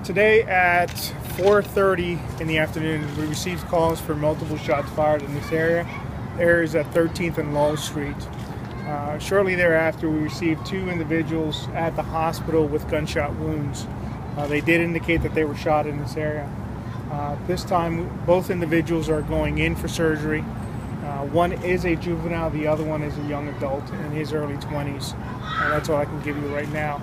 Today at 4:30 in the afternoon, we received calls for multiple shots fired in this area. Areas at 13th and Lowell Street. Shortly thereafter, we received 2 individuals at the hospital with gunshot wounds. They did indicate that they were shot in this area. This time, both individuals are going in for surgery. One is a juvenile, the other one is a young adult in his early 20s. That's all I can give you right now.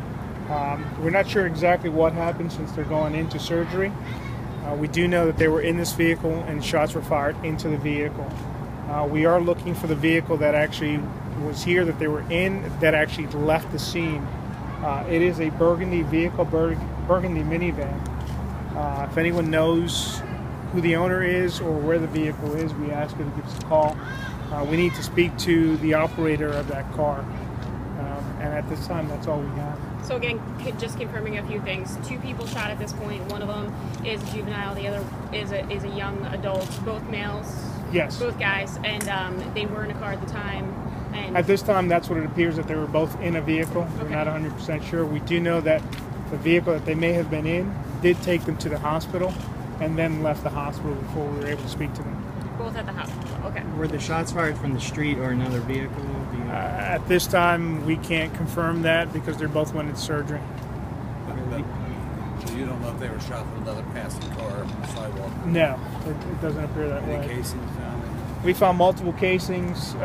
We're not sure exactly what happened since they're going into surgery. We do know that they were in this vehicle and shots were fired into the vehicle. We are looking for the vehicle that actually was here, that they were in, that actually left the scene. It is a burgundy vehicle, burgundy minivan. If anyone knows who the owner is or where the vehicle is, we ask you to give us a call. We need to speak to the operator of that car. And at this time, that's all we have. So again, just confirming a few things. 2 people shot at this point. One of them is a juvenile. The other is a young adult. Both males. Yes. Both guys. And they were in a car at the time. And at this time, that's what it appears, that they were both in a vehicle. Okay. We're not 100% sure. We do know that the vehicle that they may have been in did take them to the hospital and then left the hospital before we were able to speak to them. Both at the hospital. Okay. Were the shots fired from the street or another vehicle? At this time, we can't confirm that because they both went into surgery. So you don't know if they were shot from another passing car on the sidewalk? No, it doesn't appear that way. Any casings found? We found multiple casings.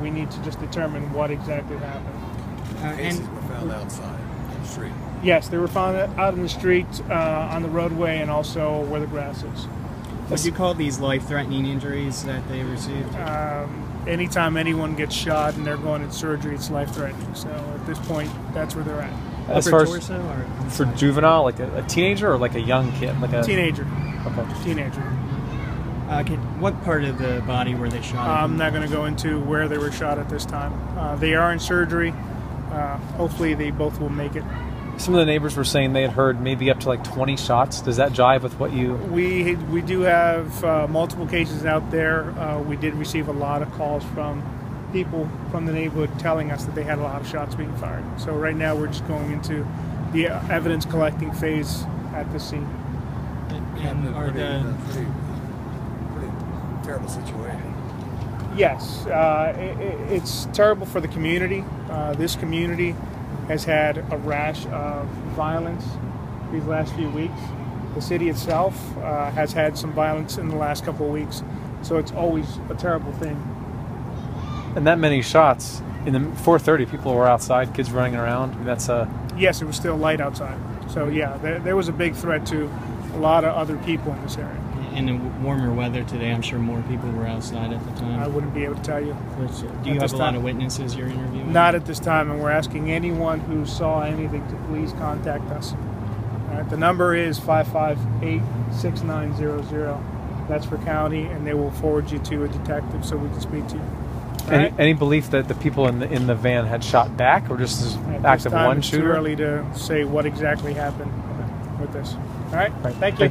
We need to just determine what exactly happened. Casings were found outside on the street? Yes, they were found out in the street, on the roadway, and also where the grass is. Would you call these life-threatening injuries that they received? Anytime anyone gets shot and they're going in surgery, it's life-threatening. So at this point, that's where they're at. As far as for juvenile, like a teenager or like a young kid? Like a teenager. Okay. Teenager. What part of the body were they shot at? I'm not going to go into where they were shot at this time. They are in surgery. Hopefully they both will make it. Some of the neighbors were saying they had heard maybe up to like 20 shots. Does that jive with what you... We do have multiple cases out there. We did receive a lot of calls from people from the neighborhood telling us that they had a lot of shots being fired. So right now we're just going into the evidence collecting phase at the scene. And are pretty terrible situation. Yes, it's terrible for the community. This community has had a rash of violence these last few weeks. The city itself has had some violence in the last couple of weeks, so it's always a terrible thing. And that many shots, in the 4:30, people were outside, kids running around. That's Yes, it was still light outside. So yeah, there was a big threat to a lot of other people in this area. In the warmer weather today, I'm sure more people were outside at the time. I wouldn't be able to tell you. Do you have a lot of witnesses you're interviewing? Not at this time, and we're asking anyone who saw anything to please contact us. All right, the number is 558-6900. That's for county, and they will forward you to a detective so we can speak to you. Any belief that the people in the van had shot back, or just as active one shooter? It's too early to say what exactly happened with this. All right, thank you.